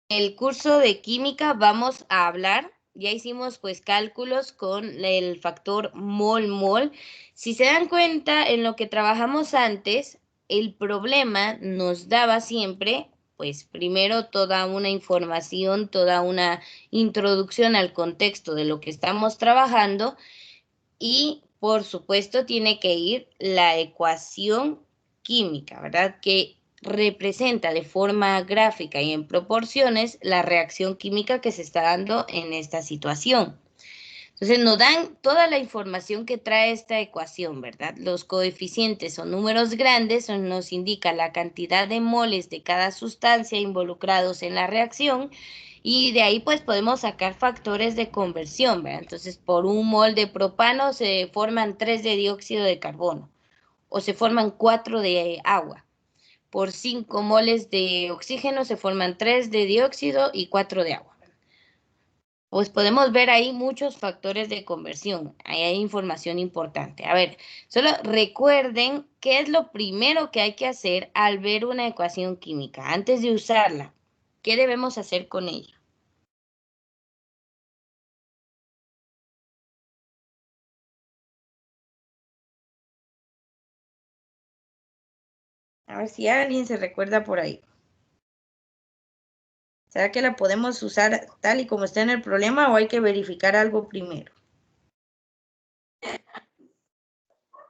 el curso de química vamos a hablar, ya hicimos pues cálculos con el factor mol-mol. Si se dan cuenta, en lo que trabajamos antes, el problema nos daba siempre, pues primero toda una información, toda una introducción al contexto de lo que estamos trabajando y por supuesto tiene que ir la ecuación química, ¿verdad? Que representa de forma gráfica y en proporciones la reacción química que se está dando en esta situación. Entonces nos dan toda la información que trae esta ecuación, ¿verdad? Los coeficientes o números grandes nos indica la cantidad de moles de cada sustancia involucrados en la reacción y de ahí pues podemos sacar factores de conversión, ¿verdad? Entonces por un mol de propano se forman 3 de dióxido de carbono o se forman 4 de agua. Por 5 moles de oxígeno se forman 3 de dióxido y 4 de agua. Pues podemos ver ahí muchos factores de conversión. Ahí hay información importante. A ver, solo recuerden qué es lo primero que hay que hacer al ver una ecuación química. Antes de usarla, ¿qué debemos hacer con ella? A ver si alguien se recuerda por ahí. ¿Será que la podemos usar tal y como está en el problema o hay que verificar algo primero?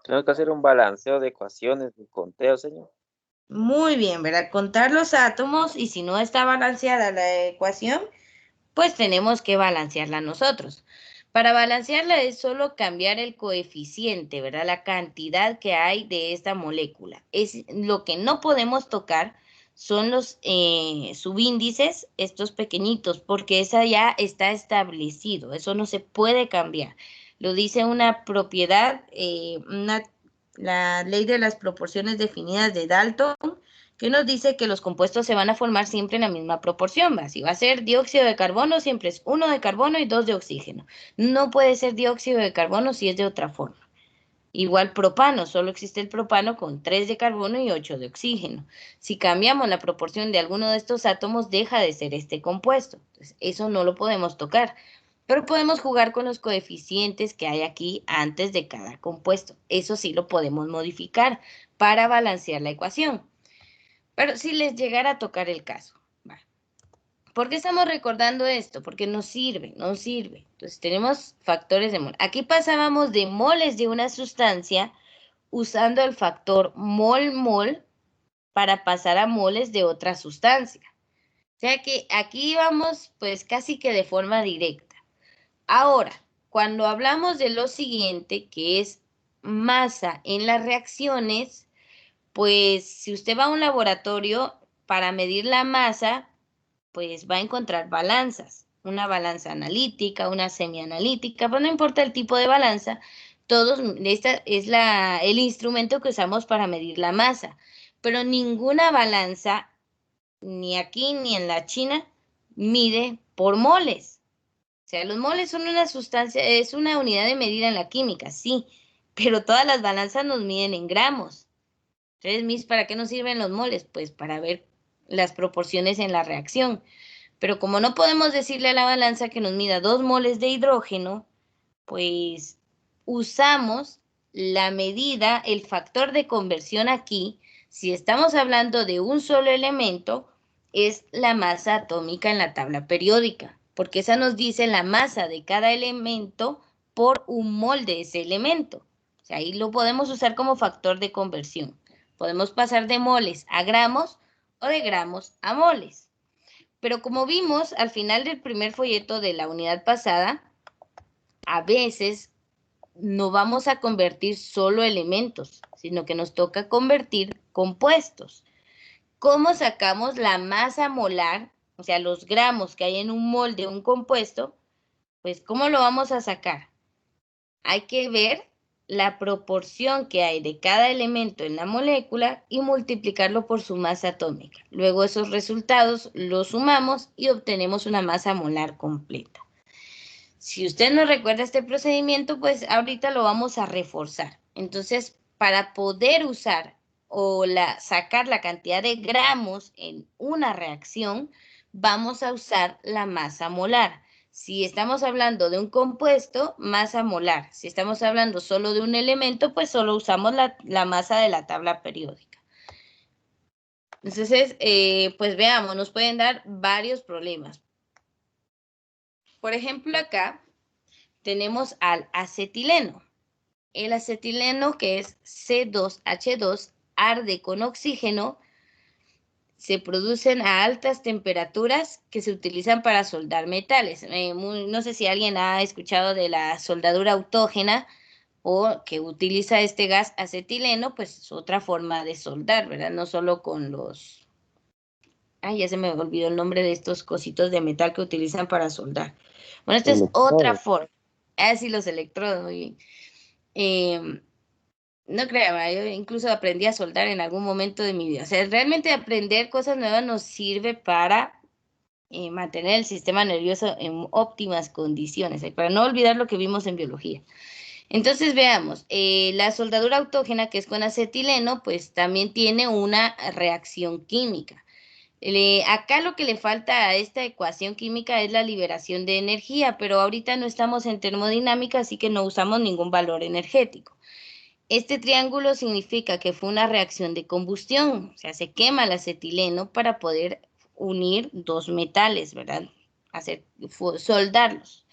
Tenemos que hacer un balanceo de ecuaciones, de conteo, señor. Muy bien, ¿verdad? Contar los átomos y si no está balanceada la ecuación, pues tenemos que balancearla nosotros. Para balancearla es solo cambiar el coeficiente, ¿verdad? La cantidad que hay de esta molécula. Es lo que no podemos tocar son los subíndices, estos pequeñitos, porque esa ya está establecido, eso no se puede cambiar. Lo dice una propiedad, la ley de las proporciones definidas de Dalton, que nos dice que los compuestos se van a formar siempre en la misma proporción, ¿va? Si va a ser dióxido de carbono, siempre es 1 de carbono y 2 de oxígeno. No puede ser dióxido de carbono si es de otra forma. Igual propano, solo existe el propano con 3 de carbono y 8 de oxígeno. Si cambiamos la proporción de alguno de estos átomos, deja de ser este compuesto. Entonces, eso no lo podemos tocar. Pero podemos jugar con los coeficientes que hay aquí antes de cada compuesto. Eso sí lo podemos modificar para balancear la ecuación. Pero si les llegara a tocar el caso, ¿va? ¿Por qué estamos recordando esto? Porque nos sirve, nos sirve. Entonces tenemos factores de mol. Aquí pasábamos de moles de una sustancia usando el factor mol-mol para pasar a moles de otra sustancia. O sea que aquí vamos pues casi que de forma directa. Ahora, cuando hablamos de lo siguiente, que es masa en las reacciones, pues si usted va a un laboratorio para medir la masa, pues va a encontrar balanzas, una balanza analítica, una semianalítica, pero no importa el tipo de balanza, esta es el instrumento que usamos para medir la masa, pero ninguna balanza, ni aquí ni en la China, mide por moles. O sea, los moles son una sustancia, es una unidad de medida en la química, sí, pero todas las balanzas nos miden en gramos. Entonces, ¿para qué nos sirven los moles? Pues para ver las proporciones en la reacción. Pero como no podemos decirle a la balanza que nos mida 2 moles de hidrógeno, pues usamos la medida, el factor de conversión aquí, si estamos hablando de un solo elemento, es la masa atómica en la tabla periódica, porque esa nos dice la masa de cada elemento por un mol de ese elemento. O sea, ahí lo podemos usar como factor de conversión. Podemos pasar de moles a gramos o de gramos a moles. Pero como vimos al final del primer folleto de la unidad pasada, a veces no vamos a convertir solo elementos, sino que nos toca convertir compuestos. ¿Cómo sacamos la masa molar, o sea, los gramos que hay en un mol de un compuesto? Pues, ¿cómo lo vamos a sacar? Hay que ver la proporción que hay de cada elemento en la molécula y multiplicarlo por su masa atómica. Luego esos resultados los sumamos y obtenemos una masa molar completa. Si usted no recuerda este procedimiento, pues ahorita lo vamos a reforzar. Entonces, para poder usar o sacar la cantidad de gramos en una reacción, vamos a usar la masa molar. Si estamos hablando de un compuesto, masa molar. Si estamos hablando solo de un elemento, pues solo usamos la masa de la tabla periódica. Entonces, pues veamos, nos pueden dar varios problemas. Por ejemplo, acá tenemos al acetileno. El acetileno, que es C2H2, arde con oxígeno. Se producen a altas temperaturas que se utilizan para soldar metales. No sé si alguien ha escuchado de la soldadura autógena o que utiliza este gas acetileno, pues es otra forma de soldar, ¿verdad? No solo con los... Ay, ya se me olvidó el nombre de estos cositos de metal que utilizan para soldar. Bueno, esta es otra Electrodos. forma. Ah, sí, los electrodos, muy bien. No creo, yo incluso aprendí a soldar en algún momento de mi vida. O sea, realmente aprender cosas nuevas nos sirve para mantener el sistema nervioso en óptimas condiciones, para no olvidar lo que vimos en biología. Entonces veamos, la soldadura autógena, que es con acetileno, pues también tiene una reacción química. Acá lo que le falta a esta ecuación química es la liberación de energía, pero ahorita no estamos en termodinámica, así que no usamos ningún valor energético. Este triángulo significa que fue una reacción de combustión, o sea, se quema el acetileno para poder unir dos metales, ¿verdad? Soldarlos.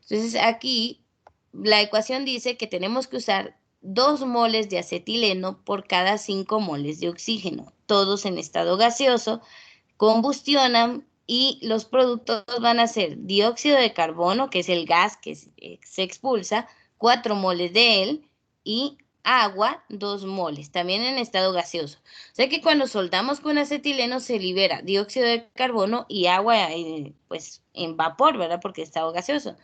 Entonces aquí la ecuación dice que tenemos que usar 2 moles de acetileno por cada 5 moles de oxígeno, todos en estado gaseoso, combustionan y los productos van a ser dióxido de carbono, que es el gas que se expulsa, 4 moles de él, y agua, 2 moles, también en estado gaseoso. O sea que cuando soldamos con acetileno se libera dióxido de carbono y agua, pues en vapor, ¿verdad? Porque estado gaseoso.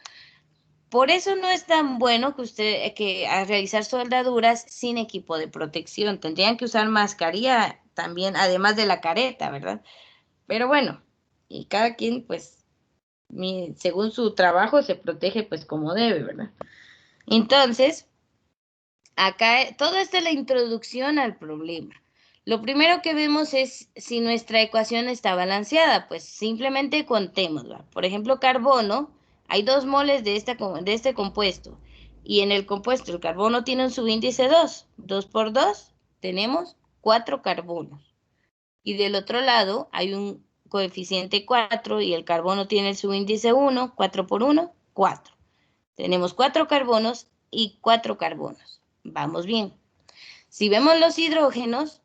Por eso no es tan bueno que usted a realizar soldaduras sin equipo de protección. Tendrían que usar mascarilla también, además de la careta, ¿verdad? Pero bueno, y cada quien, pues, según su trabajo, se protege, pues, como debe, ¿verdad? Entonces, acá, todo esto es la introducción al problema. Lo primero que vemos es si nuestra ecuación está balanceada, pues simplemente contémosla. Por ejemplo, carbono, hay 2 moles de este compuesto, y en el compuesto el carbono tiene un subíndice 2. 2 por 2, tenemos 4 carbonos. Y del otro lado hay un coeficiente 4 y el carbono tiene el subíndice 1, 4 por 1, 4. Tenemos 4 carbonos y 4 carbonos. Vamos bien. Si vemos los hidrógenos,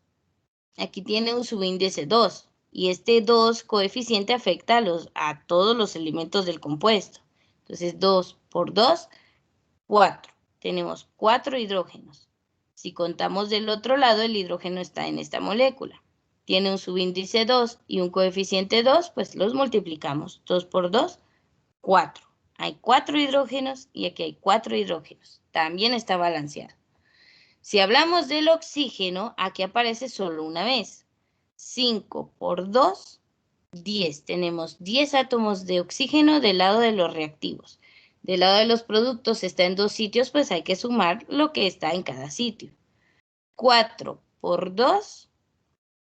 aquí tiene un subíndice 2 y este 2 coeficiente afecta a todos los elementos del compuesto. Entonces 2 por 2, 4. Tenemos 4 hidrógenos. Si contamos del otro lado, el hidrógeno está en esta molécula. Tiene un subíndice 2 y un coeficiente 2, pues los multiplicamos. 2 por 2, 4. Hay 4 hidrógenos y aquí hay 4 hidrógenos. También está balanceado. Si hablamos del oxígeno, aquí aparece solo una vez. 5 por 2, 10. Tenemos 10 átomos de oxígeno del lado de los reactivos. Del lado de los productos está en 2 sitios, pues hay que sumar lo que está en cada sitio. 4 por 2,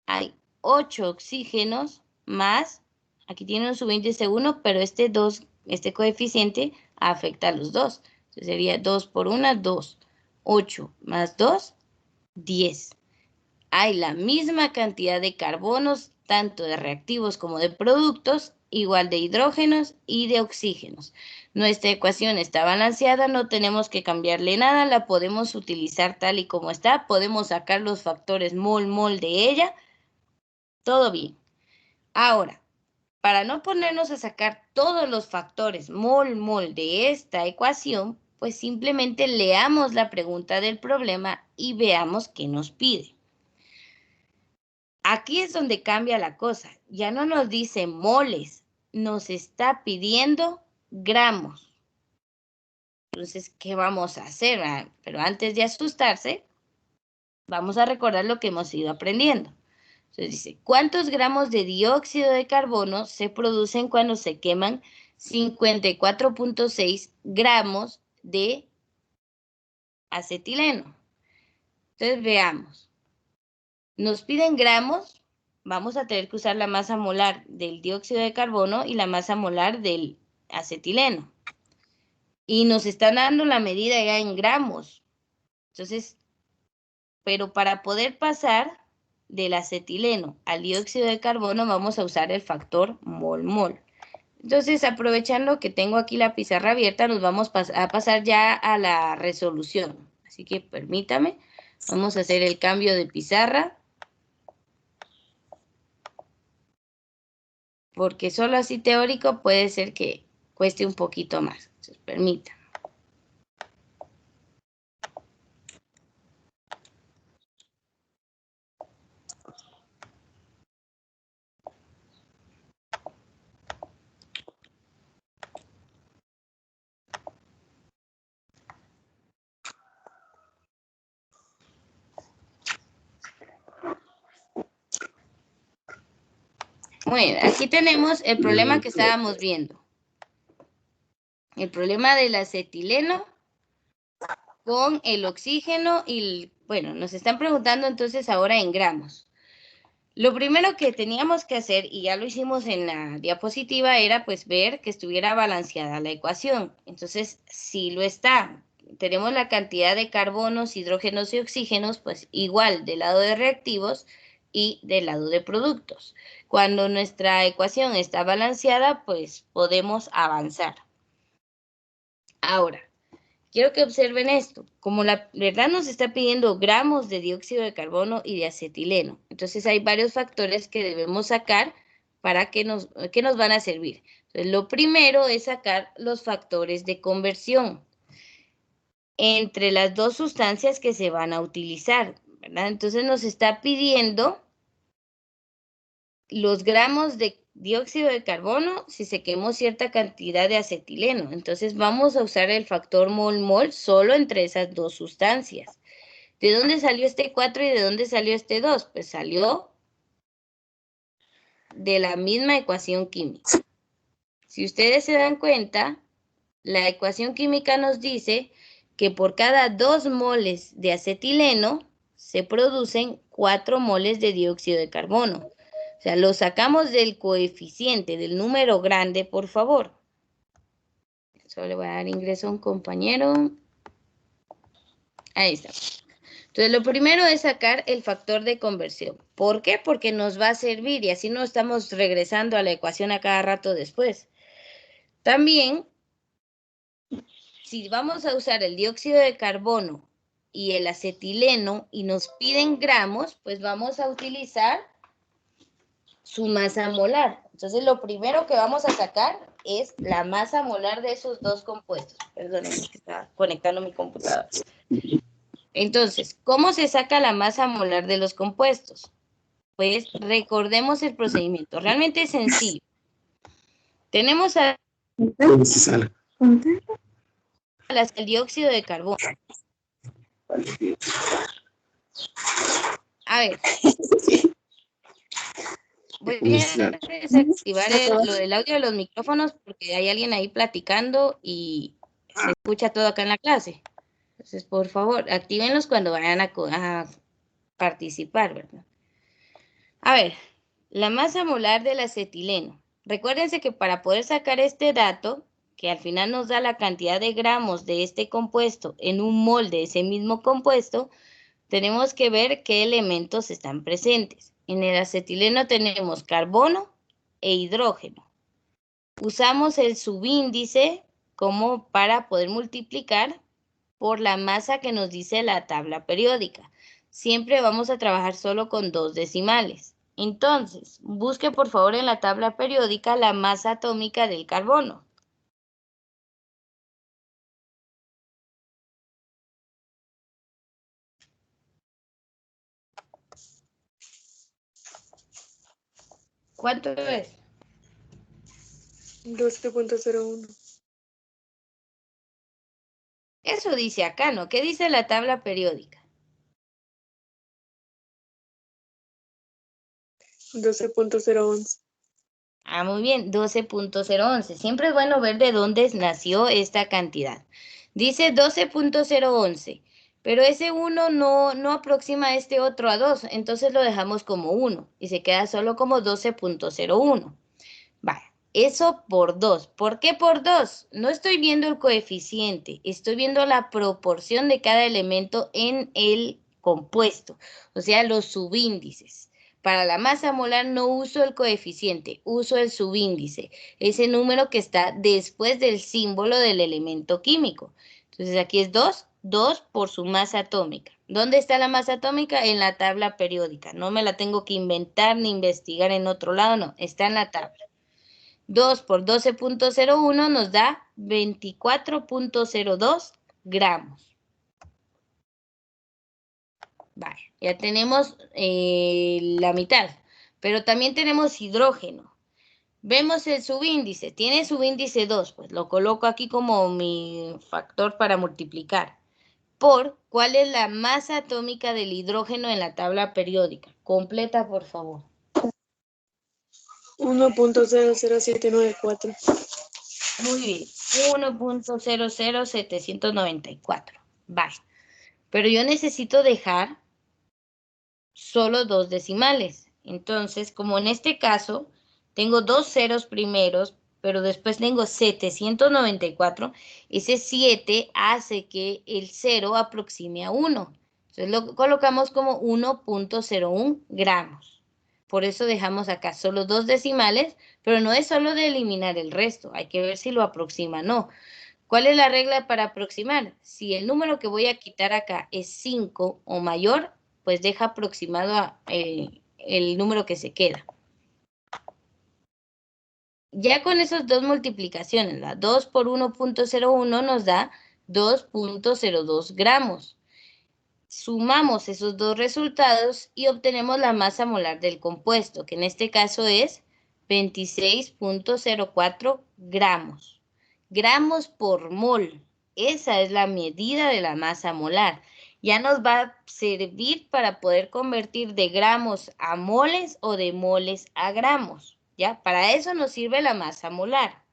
hay 8 oxígenos más, aquí tiene un subíndice 1, pero este coeficiente afecta a los dos. Entonces sería 2 por 1, 2. 8 más 2, 10. Hay la misma cantidad de carbonos, tanto de reactivos como de productos, igual de hidrógenos y de oxígenos. Nuestra ecuación está balanceada, no tenemos que cambiarle nada, la podemos utilizar tal y como está, podemos sacar los factores mol de ella, todo bien. Ahora, para no ponernos a sacar todos los factores mol de esta ecuación, pues simplemente leamos la pregunta del problema y veamos qué nos pide. Aquí es donde cambia la cosa. Ya no nos dice moles, nos está pidiendo gramos. Entonces, ¿qué vamos a hacer? Pero antes de asustarse, vamos a recordar lo que hemos ido aprendiendo. Entonces dice, ¿cuántos gramos de dióxido de carbono se producen cuando se queman 54.6 gramos de acetileno? Entonces veamos. Nos piden gramos, vamos a tener que usar la masa molar del dióxido de carbono y la masa molar del acetileno. Y nos están dando la medida ya en gramos. Entonces, pero para poder pasar del acetileno al dióxido de carbono vamos a usar el factor mol-mol. Entonces, aprovechando que tengo aquí la pizarra abierta, nos vamos a pasar ya a la resolución. Así que permítame, vamos a hacer el cambio de pizarra. Porque solo así teórico puede ser que cueste un poquito más. Entonces, permítame. Bueno, aquí tenemos el problema que estábamos viendo. El problema del acetileno con el oxígeno y, bueno, nos están preguntando entonces ahora en gramos. Lo primero que teníamos que hacer, y ya lo hicimos en la diapositiva, era pues ver que estuviera balanceada la ecuación. Entonces, si lo está, tenemos la cantidad de carbonos, hidrógenos y oxígenos, pues igual del lado de reactivos y del lado de productos. Cuando nuestra ecuación está balanceada, pues podemos avanzar. Ahora, quiero que observen esto. Como la verdad nos está pidiendo gramos de dióxido de carbono y de acetileno. Entonces hay varios factores que debemos sacar para que nos van a servir. Entonces, lo primero es sacar los factores de conversión entre las dos sustancias que se van a utilizar, ¿verdad? Entonces nos está pidiendo los gramos de dióxido de carbono si se quemó cierta cantidad de acetileno. Entonces vamos a usar el factor mol-mol solo entre esas dos sustancias. ¿De dónde salió este 4 y de dónde salió este 2? Pues salió de la misma ecuación química. Si ustedes se dan cuenta, la ecuación química nos dice que por cada 2 moles de acetileno se producen 4 moles de dióxido de carbono. O sea, lo sacamos del coeficiente, del número grande, por favor. Solo le voy a dar ingreso a un compañero. Ahí está. Entonces, lo primero es sacar el factor de conversión. ¿Por qué? Porque nos va a servir y así no estamos regresando a la ecuación a cada rato después. También, si vamos a usar el dióxido de carbono y el acetileno y nos piden gramos, pues vamos a utilizar su masa molar. Entonces, lo primero que vamos a sacar es la masa molar de esos dos compuestos. Perdónenme que está conectando mi computadora. Entonces, ¿cómo se saca la masa molar de los compuestos? Pues recordemos el procedimiento. Realmente es sencillo. Tenemos el dióxido de carbono. A ver. Voy a desactivar lo del audio de los micrófonos porque hay alguien ahí platicando y se escucha todo acá en la clase. Entonces, por favor, actívenlos cuando vayan a participar, ¿verdad? A ver, la masa molar del acetileno. Recuérdense que para poder sacar este dato, que al final nos da la cantidad de gramos de este compuesto en un mol de ese mismo compuesto, tenemos que ver qué elementos están presentes. En el acetileno tenemos carbono e hidrógeno. Usamos el subíndice como para poder multiplicar por la masa que nos dice la tabla periódica. Siempre vamos a trabajar solo con 2 decimales. Entonces, busque por favor en la tabla periódica la masa atómica del carbono. ¿Cuánto es? 12.01. Eso dice acá, ¿no? ¿Qué dice la tabla periódica? 12.011. Ah, muy bien, 12.011. Siempre es bueno ver de dónde nació esta cantidad. Dice 12.011. Pero ese 1 no aproxima a este otro a 2, entonces lo dejamos como 1 y se queda solo como 12.01. Vale, eso por 2. ¿Por qué por 2? No estoy viendo el coeficiente, estoy viendo la proporción de cada elemento en el compuesto, o sea, los subíndices. Para la masa molar no uso el coeficiente, uso el subíndice, ese número que está después del símbolo del elemento químico. Entonces aquí es 2, 2 por su masa atómica. ¿Dónde está la masa atómica? En la tabla periódica. No me la tengo que inventar ni investigar en otro lado, no, está en la tabla. 2 por 12.01 nos da 24.02 gramos. Vale, ya tenemos la mitad, pero también tenemos hidrógeno. Vemos el subíndice, tiene subíndice 2, pues lo coloco aquí como mi factor para multiplicar. Por, ¿cuál es la masa atómica del hidrógeno en la tabla periódica? Completa, por favor. 1.00794. Muy bien, 1.00794. Vale, pero yo necesito dejar solo 2 decimales. Entonces, como en este caso, tengo 2 ceros primeros, pero después tengo 794, ese 7 hace que el 0 aproxime a 1. Entonces lo colocamos como 1.01 gramos. Por eso dejamos acá solo 2 decimales, pero no es solo de eliminar el resto, hay que ver si lo aproxima o no. ¿Cuál es la regla para aproximar? Si el número que voy a quitar acá es 5 o mayor, pues deja aproximado el número que se queda. Ya con esas dos multiplicaciones, la 2 por 1.01 nos da 2.02 gramos. Sumamos esos dos resultados y obtenemos la masa molar del compuesto, que en este caso es 26.04 gramos. Gramos por mol. Esa es la medida de la masa molar. Ya nos va a servir para poder convertir de gramos a moles o de moles a gramos. ¿Ya? Para eso nos sirve la masa molar.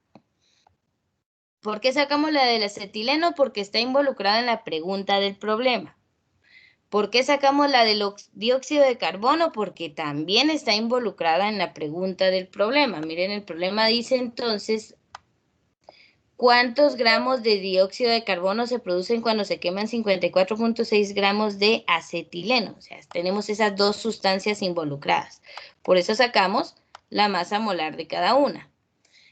¿Por qué sacamos la del acetileno? Porque está involucrada en la pregunta del problema. ¿Por qué sacamos la del dióxido de carbono? Porque también está involucrada en la pregunta del problema. Miren, el problema dice entonces, ¿cuántos gramos de dióxido de carbono se producen cuando se queman 54.6 gramos de acetileno? O sea, tenemos esas dos sustancias involucradas. Por eso sacamos la masa molar de cada una.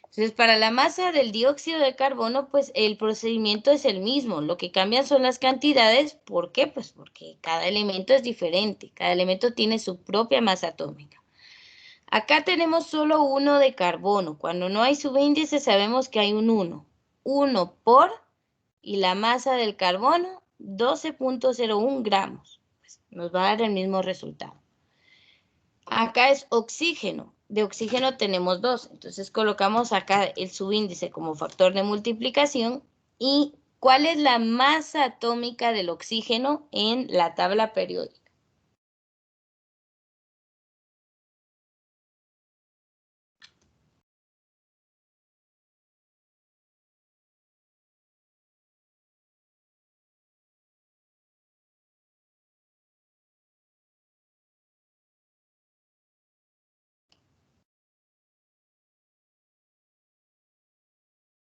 Entonces, para la masa del dióxido de carbono, pues el procedimiento es el mismo. Lo que cambian son las cantidades. ¿Por qué? Pues porque cada elemento es diferente. Cada elemento tiene su propia masa atómica. Acá tenemos solo 1 de carbono. Cuando no hay subíndice sabemos que hay un 1. 1 por, y la masa del carbono, 12.01 gramos. Pues nos va a dar el mismo resultado. Acá es oxígeno. De oxígeno tenemos 2. Entonces colocamos acá el subíndice como factor de multiplicación. ¿Y cuál es la masa atómica del oxígeno en la tabla periódica?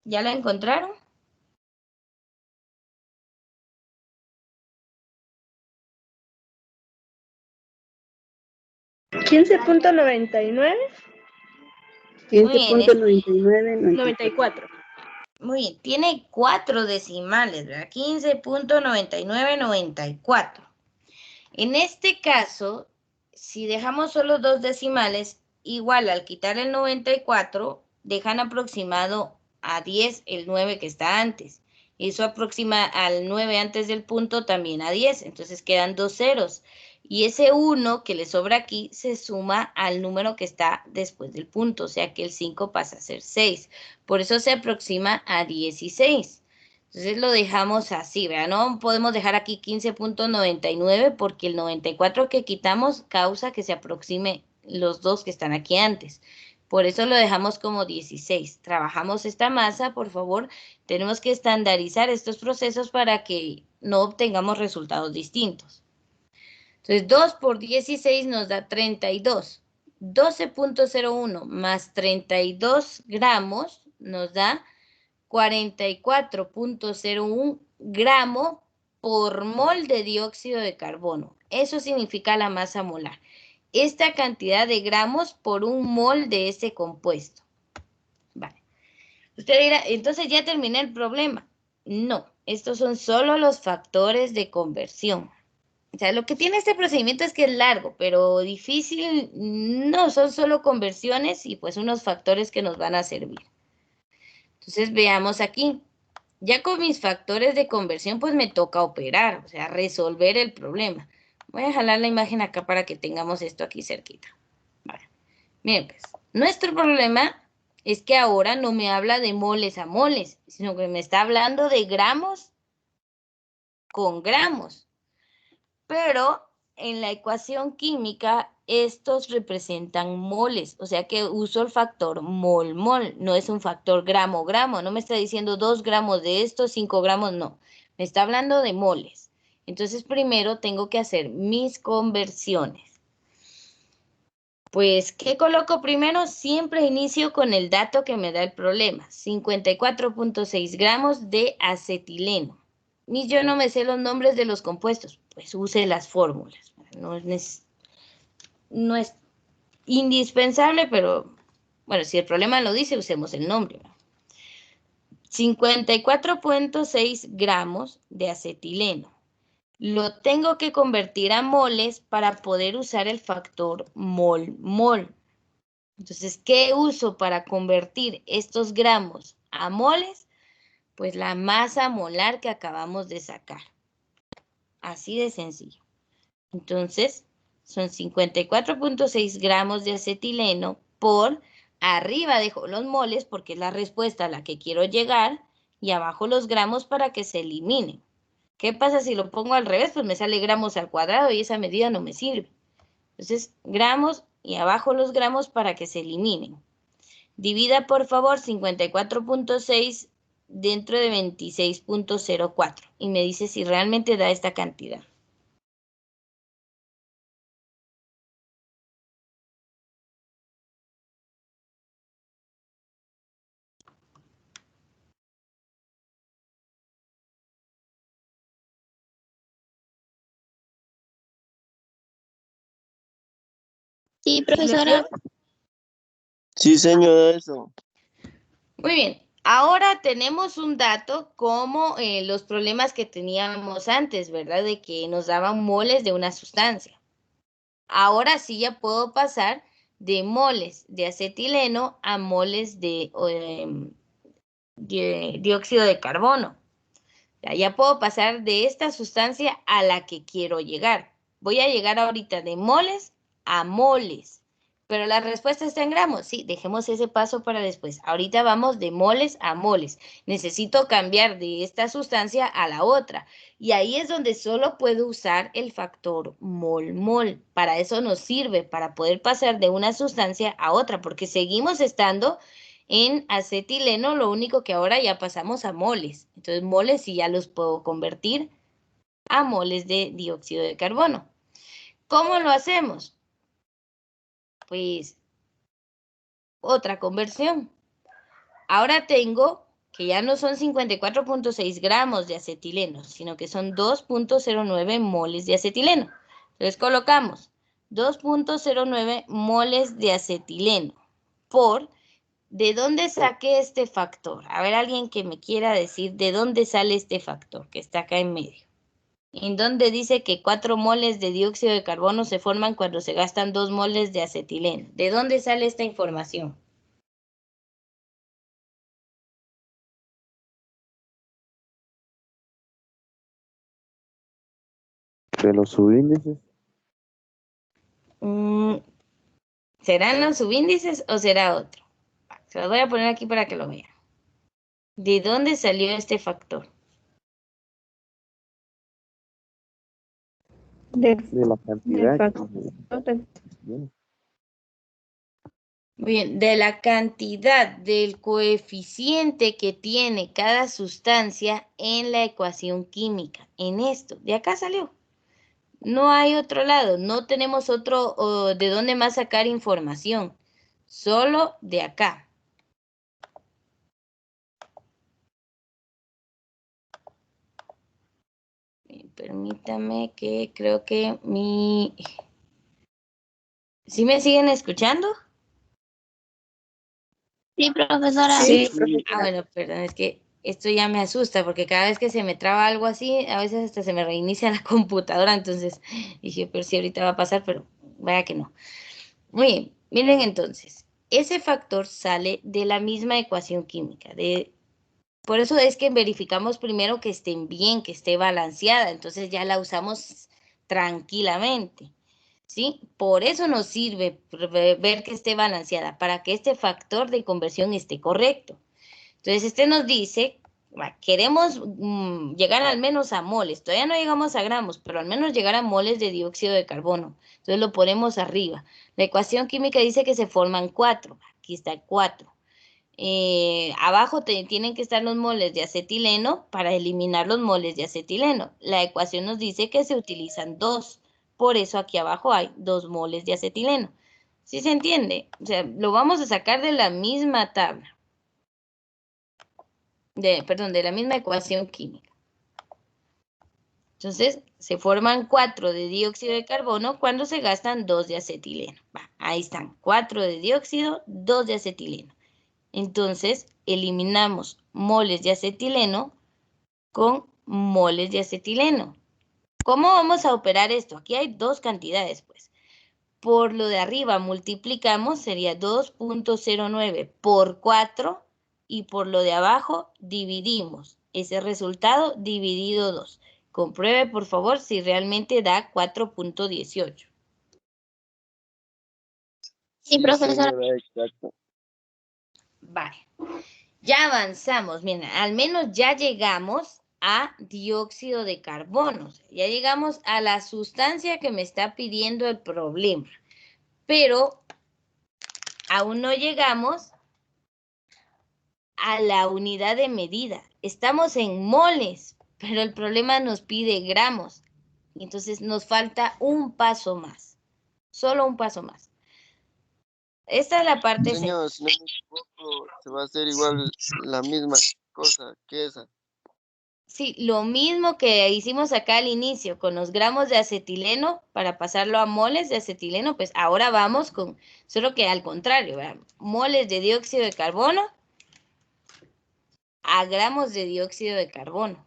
¿Ya la encontraron? ¿15.99? 15.9994. Muy bien, tiene 4 decimales, ¿verdad? 15.9994. En este caso, si dejamos solo 2 decimales, igual al quitar el 94, dejan aproximado a 10 el 9 que está antes. Eso aproxima al 9 antes del punto también a 10, entonces quedan 2 ceros. Y ese 1 que le sobra aquí se suma al número que está después del punto, o sea que el 5 pasa a ser 6. Por eso se aproxima a 16. Entonces lo dejamos así, ¿verdad? No podemos dejar aquí 15.99 porque el 94 que quitamos causa que se aproxime los dos que están aquí antes. Por eso lo dejamos como 16. Trabajamos esta masa, por favor. Tenemos que estandarizar estos procesos para que no obtengamos resultados distintos. Entonces, 2 por 16 nos da 32. 12.01 más 32 gramos nos da 44.01 gramo por mol de dióxido de carbono. Eso significa la masa molar. Esta cantidad de gramos por un mol de ese compuesto. Vale. Usted dirá, entonces ya terminé el problema. No, estos son solo los factores de conversión. O sea, lo que tiene este procedimiento es que es largo, pero difícil no, son solo conversiones y pues unos factores que nos van a servir. Entonces veamos aquí. Ya con mis factores de conversión pues me toca operar, o sea, resolver el problema. Voy a jalar la imagen acá para que tengamos esto aquí cerquita. Vale. Miren pues, nuestro problema es que ahora no me habla de moles a moles, sino que me está hablando de gramos con gramos. Pero en la ecuación química estos representan moles, o sea que uso el factor mol-mol, no es un factor gramo-gramo, no me está diciendo 2 gramos de esto, 5 gramos, no, me está hablando de moles. Entonces primero tengo que hacer mis conversiones. Pues, ¿qué coloco primero? Siempre inicio con el dato que me da el problema, 54.6 gramos de acetileno. Y yo no me sé los nombres de los compuestos, pues use las fórmulas. No es indispensable, pero bueno, si el problema lo dice, usemos el nombre. 54.6 gramos de acetileno. Lo tengo que convertir a moles para poder usar el factor mol-mol. Entonces, ¿qué uso para convertir estos gramos a moles? Pues la masa molar que acabamos de sacar. Así de sencillo. Entonces, son 54.6 gramos de acetileno por arriba dejo los moles porque es la respuesta a la que quiero llegar y abajo los gramos para que se eliminen. ¿Qué pasa si lo pongo al revés? Pues me sale gramos al cuadrado y esa medida no me sirve. Entonces, gramos y abajo los gramos para que se eliminen. Divida, por favor, 54.6 dentro de 26.04 y me dice si realmente da esta cantidad. Sí, profesora. Sí, señora, eso. Muy bien. Ahora tenemos un dato como los problemas que teníamos antes, ¿verdad? De que nos daban moles de una sustancia. Ahora sí ya puedo pasar de moles de acetileno a moles de dióxido de carbono. Ya puedo pasar de esta sustancia a la que quiero llegar. Voy a llegar ahorita de moles a moles. Pero la respuesta está en gramos. Sí, dejemos ese paso para después. Ahorita vamos de moles a moles. Necesito cambiar de esta sustancia a la otra. Y ahí es donde solo puedo usar el factor mol-mol. Para eso nos sirve, para poder pasar de una sustancia a otra, porque seguimos estando en acetileno, lo único que ahora ya pasamos a moles. Entonces, moles sí ya los puedo convertir a moles de dióxido de carbono. ¿Cómo lo hacemos? Pues, otra conversión. Ahora tengo que ya no son 54.6 gramos de acetileno, sino que son 2.09 moles de acetileno. Entonces, colocamos 2.09 moles de acetileno por... ¿De dónde saqué este factor? A ver, alguien que me quiera decir de dónde sale este factor que está acá en medio. En donde dice que 4 moles de dióxido de carbono se forman cuando se gastan 2 moles de acetileno. ¿De dónde sale esta información? De los subíndices. ¿Serán los subíndices o será otro? Se los voy a poner aquí para que lo vean. ¿De dónde salió este factor? De la cantidad. Del factor. Bien, de la cantidad del coeficiente que tiene cada sustancia en la ecuación química. En esto, de acá salió. No hay otro lado, no tenemos otro de dónde más sacar información. Solo de acá. Permítame que creo que mi... ¿Sí me siguen escuchando? Sí, profesora. Sí. Sí, Ah, bueno, perdón, es que esto ya me asusta porque cada vez que se me traba algo así, a veces hasta se me reinicia la computadora, entonces dije, pero sí, ahorita va a pasar, pero vaya que no. Muy bien, miren entonces, ese factor sale de la misma ecuación química, por eso es que verificamos primero que estén bien, que esté balanceada, entonces ya la usamos tranquilamente. ¿Sí? Por eso nos sirve ver que esté balanceada, para que este factor de conversión esté correcto. Entonces, este nos dice, queremos llegar al menos a moles, todavía no llegamos a gramos, pero al menos llegar a moles de dióxido de carbono. Entonces lo ponemos arriba. La ecuación química dice que se forman 4, aquí está 4. Abajo tienen que estar los moles de acetileno para eliminar los moles de acetileno. La ecuación nos dice que se utilizan 2, por eso aquí abajo hay 2 moles de acetileno. ¿Sí se entiende? O sea, lo vamos a sacar de la misma tabla, perdón, de la misma ecuación química. Entonces, se forman 4 de dióxido de carbono cuando se gastan 2 de acetileno. Ahí están, 4 de dióxido, 2 de acetileno. Entonces, eliminamos moles de acetileno con moles de acetileno. ¿Cómo vamos a operar esto? Aquí hay dos cantidades, pues. Por lo de arriba multiplicamos, sería 2.09 por 4, y por lo de abajo dividimos ese resultado dividido 2. Compruebe, por favor, si realmente da 4.18. Sí, profesora. señora, exacto. Vale. Ya avanzamos, miren, al menos ya llegamos a dióxido de carbono, ya llegamos a la sustancia que me está pidiendo el problema, pero aún no llegamos a la unidad de medida. Estamos en moles, pero el problema nos pide gramos, entonces nos falta un paso más, solo un paso más. Esta es la parte Señor, si no me equivoco, se va a hacer igual la misma cosa que esa. Sí, lo mismo que hicimos acá al inicio con los gramos de acetileno para pasarlo a moles de acetileno, pues ahora vamos con, solo que al contrario, ¿verdad? Moles de dióxido de carbono a gramos de dióxido de carbono.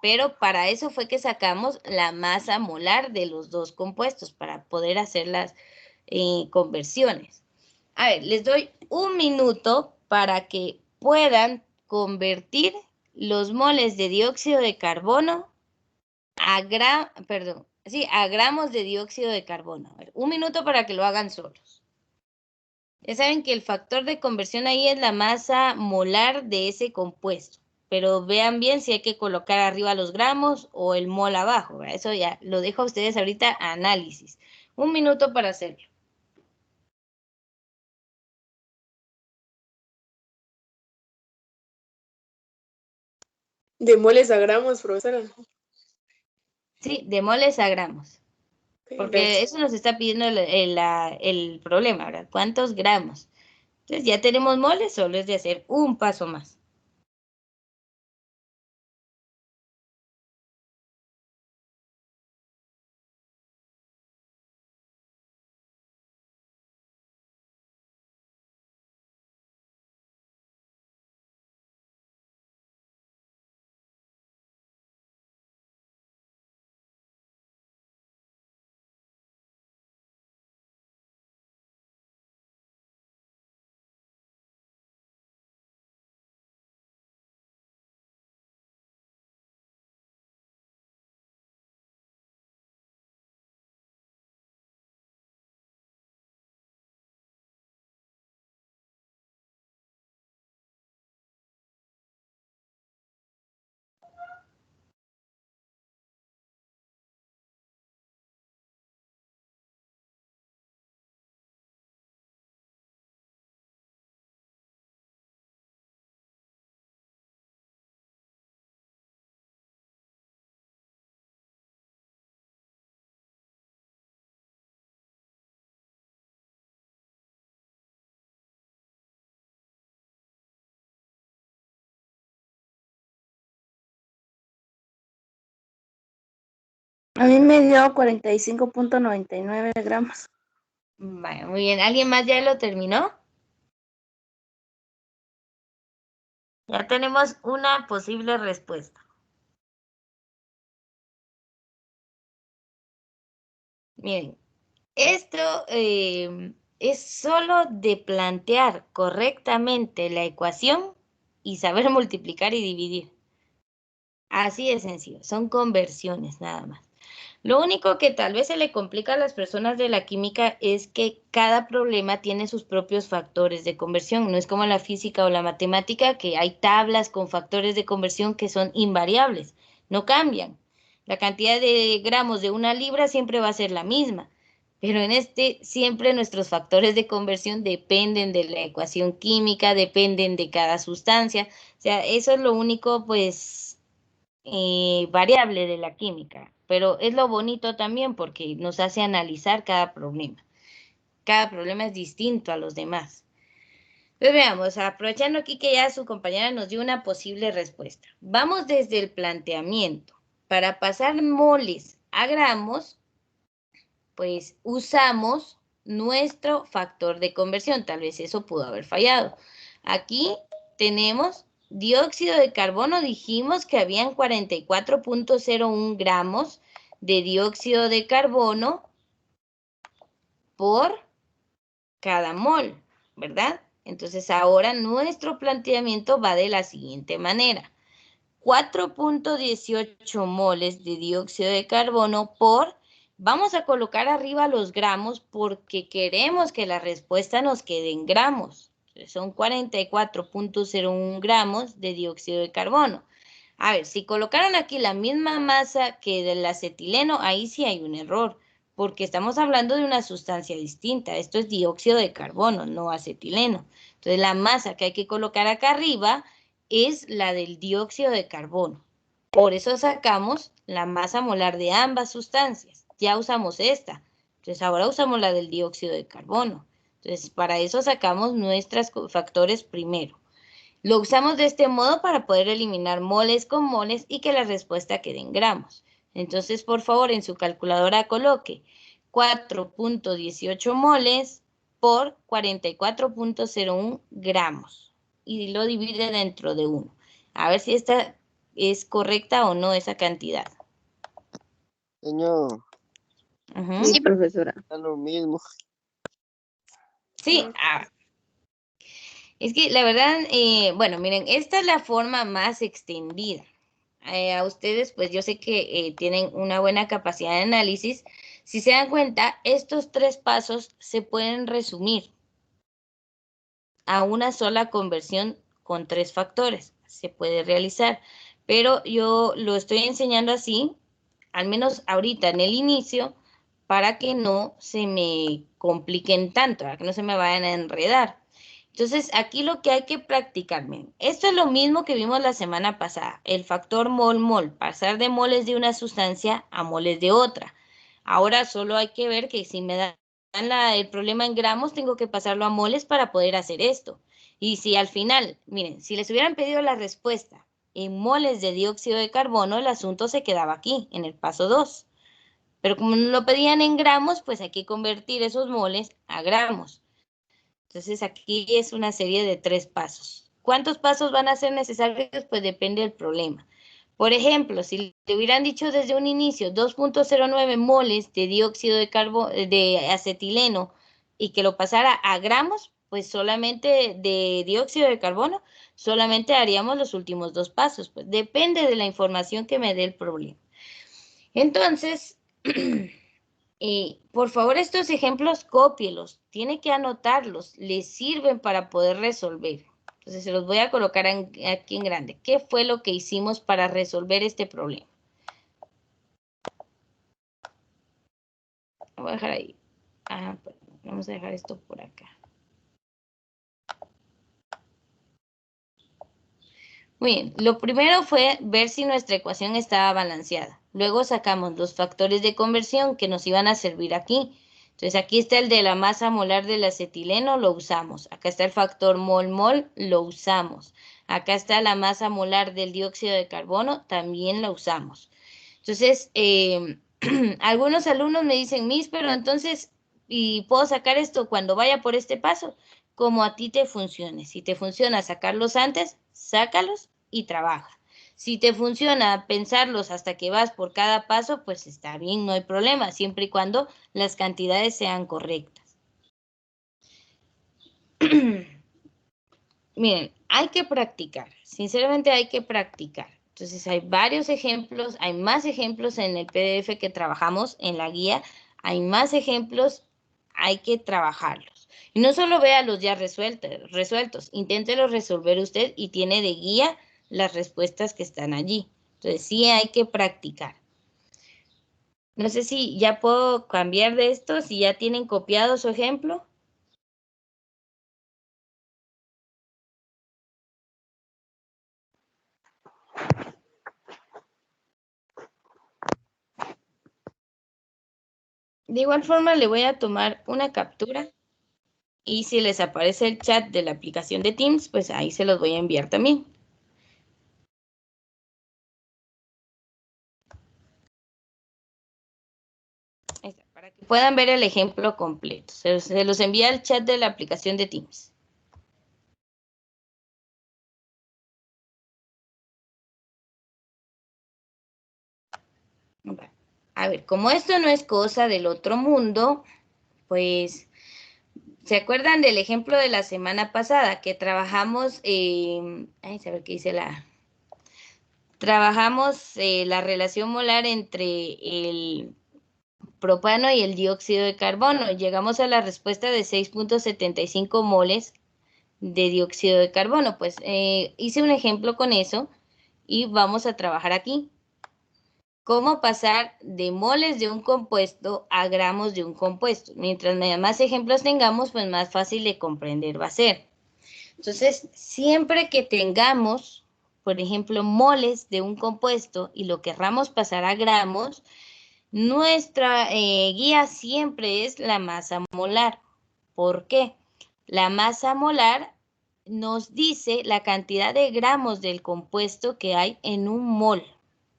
Pero para eso fue que sacamos la masa molar de los dos compuestos, para poder hacer las conversiones. A ver, les doy un minuto para que puedan convertir los moles de dióxido de carbono a gramos de dióxido de carbono. A ver, un minuto para que lo hagan solos. Ya saben que el factor de conversión ahí es la masa molar de ese compuesto, pero vean bien si hay que colocar arriba los gramos o el mol abajo, ¿verdad? Eso ya lo dejo a ustedes ahorita a análisis. Un minuto para hacerlo. De moles a gramos, profesora. Sí, de moles a gramos. Ok, Porque gracias. eso nos está pidiendo el problema, ¿verdad? ¿Cuántos gramos? Entonces ya tenemos moles, solo es de hacer un paso más. A mí me dio 45.99 gramos. Vale, muy bien. ¿Alguien más ya lo terminó? Ya tenemos una posible respuesta. Miren, esto es solo de plantear correctamente la ecuación y saber multiplicar y dividir. Así de sencillo, son conversiones nada más. Lo único que tal vez se le complica a las personas de la química es que cada problema tiene sus propios factores de conversión. No es como la física o la matemática, que hay tablas con factores de conversión que son invariables, no cambian. La cantidad de gramos de una libra siempre va a ser la misma, pero en este siempre nuestros factores de conversión dependen de la ecuación química, dependen de cada sustancia. O sea, eso es lo único, pues, variable de la química, pero es lo bonito también porque nos hace analizar cada problema. Cada problema es distinto a los demás. Pues veamos, aprovechando aquí que ya su compañera nos dio una posible respuesta. Vamos desde el planteamiento. Para pasar moles a gramos, pues usamos nuestro factor de conversión. Tal vez eso pudo haber fallado. Aquí tenemos dióxido de carbono, dijimos que habían 44.01 gramos de dióxido de carbono por cada mol, ¿verdad? Entonces ahora nuestro planteamiento va de la siguiente manera. 4.18 moles de dióxido de carbono por, vamos a colocar arriba los gramos porque queremos que la respuesta nos quede en gramos. Son 44.01 gramos de dióxido de carbono. A ver, si colocaron aquí la misma masa que del acetileno, ahí sí hay un error, porque estamos hablando de una sustancia distinta. Esto es dióxido de carbono, no acetileno. Entonces, la masa que hay que colocar acá arriba es la del dióxido de carbono. Por eso sacamos la masa molar de ambas sustancias. Ya usamos esta. Entonces, ahora usamos la del dióxido de carbono. Entonces, para eso sacamos nuestros factores primero. Lo usamos de este modo para poder eliminar moles con moles y que la respuesta quede en gramos. Entonces, por favor, en su calculadora coloque 4.18 moles por 44.01 gramos y lo divide dentro de 1. A ver si esta es correcta o no esa cantidad. Señor, Ujú. Sí, profesora. da lo mismo. Sí, es que la verdad, bueno, miren, esta es la forma más extendida. A ustedes, pues yo sé que tienen una buena capacidad de análisis. Si se dan cuenta, estos 3 pasos se pueden resumir a una sola conversión con 3 factores. Se puede realizar, pero yo lo estoy enseñando así, al menos ahorita en el inicio, para que no se me compliquen tanto, para que no se me vayan a enredar. Entonces, aquí lo que hay que practicar, miren, esto es lo mismo que vimos la semana pasada, el factor mol-mol, pasar de moles de una sustancia a moles de otra. Ahora solo hay que ver que si me dan el problema en gramos, tengo que pasarlo a moles para poder hacer esto. Y si al final, miren, si les hubieran pedido la respuesta en moles de dióxido de carbono, el asunto se quedaba aquí, en el paso 2. Pero como no lo pedían en gramos, pues hay que convertir esos moles a gramos. Entonces aquí es una serie de 3 pasos. ¿Cuántos pasos van a ser necesarios? Pues depende del problema. Por ejemplo, si le hubieran dicho desde un inicio 2.09 moles de dióxido de acetileno y que lo pasara a gramos, pues solamente de dióxido de carbono, solamente haríamos los últimos 2 pasos. Pues depende de la información que me dé el problema. Entonces, por favor, estos ejemplos cópielos, tiene que anotarlos, les sirven para poder resolver. Entonces, se los voy a colocar aquí en grande. ¿Qué fue lo que hicimos para resolver este problema? Lo voy a dejar ahí. Vamos a dejar esto por acá. Muy bien, lo primero fue ver si nuestra ecuación estaba balanceada. Luego sacamos los factores de conversión que nos iban a servir aquí. Entonces aquí está el de la masa molar del acetileno, lo usamos. Acá está el factor mol-mol, lo usamos. Acá está la masa molar del dióxido de carbono, también lo usamos. Entonces, Algunos alumnos me dicen, Miss, pero entonces, ¿y puedo sacar esto cuando vaya por este paso? Como a ti te funcione. Si te funciona sacarlos antes, sácalos y trabaja. Si te funciona pensarlos hasta que vas por cada paso, pues está bien, no hay problema, siempre y cuando las cantidades sean correctas. Miren, hay que practicar, sinceramente hay que practicar. Entonces hay varios ejemplos, hay más ejemplos en el PDF que trabajamos en la guía, hay más ejemplos, hay que trabajarlos. Y no solo vea los ya resueltos, inténtelo resolver usted y tiene de guía las respuestas que están allí. Entonces sí hay que practicar. No sé si ya puedo cambiar de esto, si ya tienen copiado su ejemplo. De igual forma le voy a tomar una captura y si les aparece el chat de la aplicación de Teams, pues ahí se los voy a enviar también. Ahí está, para que puedan ver el ejemplo completo. Se los envía al chat de la aplicación de Teams. A ver, como esto no es cosa del otro mundo, pues, ¿se acuerdan del ejemplo de la semana pasada que trabajamos? A ver qué dice la... Trabajamos la relación molar entre el propano y el dióxido de carbono. Llegamos a la respuesta de 6.75 moles de dióxido de carbono. Pues hice un ejemplo con eso y vamos a trabajar aquí. ¿Cómo pasar de moles de un compuesto a gramos de un compuesto? Mientras más ejemplos tengamos, pues más fácil de comprender va a ser. Entonces, siempre que tengamos, por ejemplo, moles de un compuesto y lo querramos pasar a gramos, nuestra guía siempre es la masa molar. ¿Por qué? La masa molar nos dice la cantidad de gramos del compuesto que hay en un mol.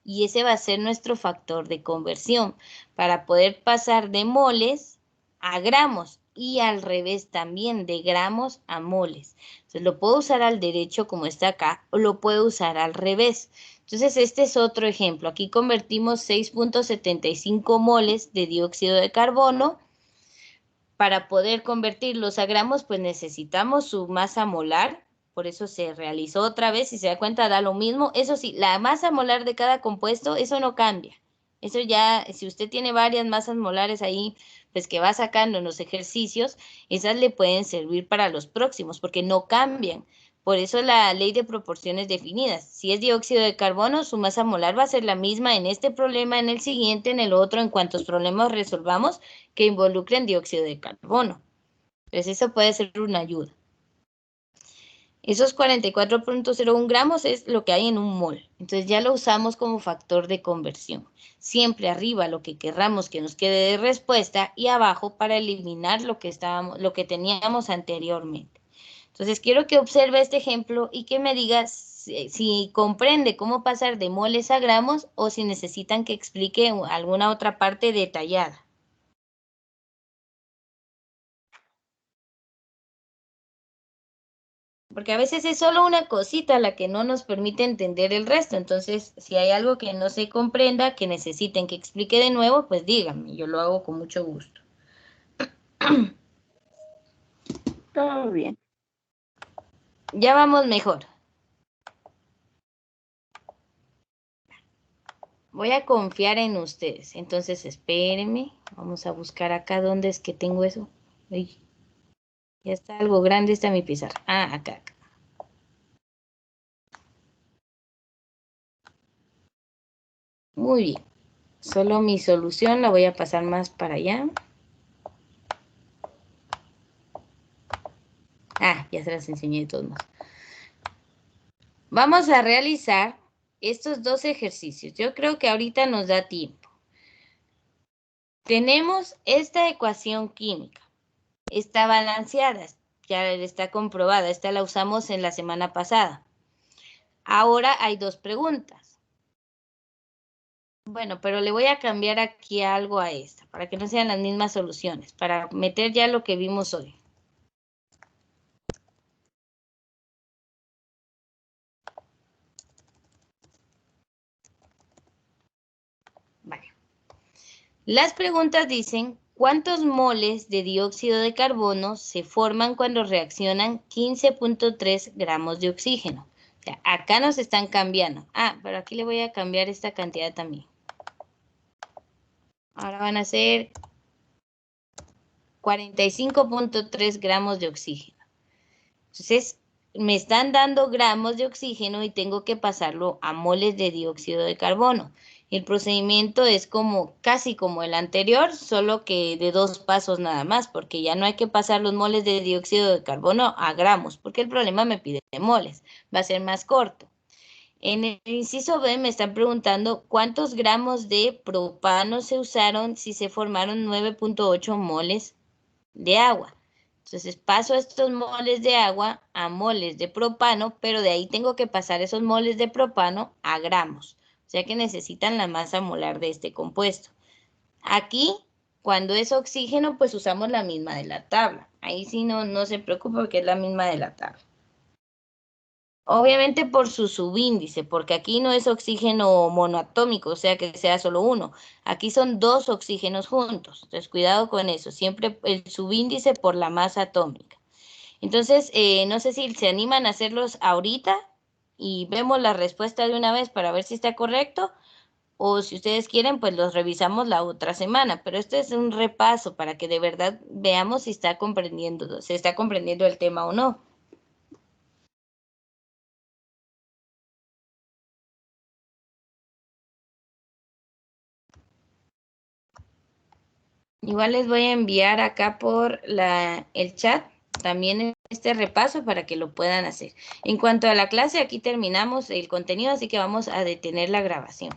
Y ese va a ser nuestro factor de conversión para poder pasar de moles a gramos y al revés también, de gramos a moles. Entonces lo puedo usar al derecho como está acá o lo puedo usar al revés. Entonces este es otro ejemplo. Aquí convertimos 6.75 moles de dióxido de carbono. Para poder convertirlos a gramos, pues necesitamos su masa molar. Por eso se realizó otra vez. Si se da cuenta, da lo mismo. Eso sí, la masa molar de cada compuesto, eso no cambia. Eso ya, si usted tiene varias masas molares ahí, pues que va sacando en los ejercicios, esas le pueden servir para los próximos, porque no cambian. Por eso la ley de proporciones definidas. Si es dióxido de carbono, su masa molar va a ser la misma en este problema, en el siguiente, en el otro, en cuantos problemas resolvamos que involucren dióxido de carbono. Entonces eso puede ser una ayuda. Esos 44.01 gramos es lo que hay en un mol. Entonces ya lo usamos como factor de conversión. Siempre arriba lo que querramos que nos quede de respuesta y abajo para eliminar lo que teníamos anteriormente. Entonces quiero que observe este ejemplo y que me diga si comprende cómo pasar de moles a gramos o si necesitan que explique alguna otra parte detallada. Porque a veces es solo una cosita la que no nos permite entender el resto. Entonces, si hay algo que no se comprenda, que necesiten que explique de nuevo, pues díganme, yo lo hago con mucho gusto. Todo bien. Ya vamos mejor. Voy a confiar en ustedes. Entonces, espérenme. Vamos a buscar acá dónde es que tengo eso. Uy, ya está algo grande, está mi pizarra. Ah, acá. Muy bien. Solo mi solución la voy a pasar más para allá. Ah, ya se las enseñé de todos modos. Vamos a realizar estos dos ejercicios. Yo creo que ahorita nos da tiempo. Tenemos esta ecuación química. Está balanceada, ya está comprobada. Esta la usamos en la semana pasada. Ahora hay dos preguntas. Bueno, pero le voy a cambiar aquí algo a esta, para que no sean las mismas soluciones, para meter ya lo que vimos hoy. Vale. Las preguntas dicen, ¿cuántos moles de dióxido de carbono se forman cuando reaccionan 15.3 gramos de oxígeno? O sea, acá nos están cambiando. Ah, pero aquí le voy a cambiar esta cantidad también. Ahora van a ser 45.3 gramos de oxígeno. Entonces, me están dando gramos de oxígeno y tengo que pasarlo a moles de dióxido de carbono. El procedimiento es casi como el anterior, solo que de 2 pasos nada más, porque ya no hay que pasar los moles de dióxido de carbono a gramos, porque el problema me pide moles. Va a ser más corto. En el inciso B me están preguntando cuántos gramos de propano se usaron si se formaron 9.8 moles de agua. Entonces paso estos moles de agua a moles de propano, pero de ahí tengo que pasar esos moles de propano a gramos. O sea que necesitan la masa molar de este compuesto. Aquí, cuando es oxígeno, pues usamos la misma de la tabla. Ahí sí no se preocupe porque es la misma de la tabla. Obviamente por su subíndice, porque aquí no es oxígeno monoatómico, o sea que sea solo uno. Aquí son 2 oxígenos juntos. Entonces, cuidado con eso. Siempre el subíndice por la masa atómica. Entonces, no sé si se animan a hacerlos ahorita y vemos la respuesta de una vez para ver si está correcto. O si ustedes quieren, pues los revisamos la otra semana. Pero este es un repaso para que de verdad veamos si se está comprendiendo el tema o no. Igual les voy a enviar acá por el chat también este repaso para que lo puedan hacer. En cuanto a la clase, aquí terminamos el contenido, así que vamos a detener la grabación.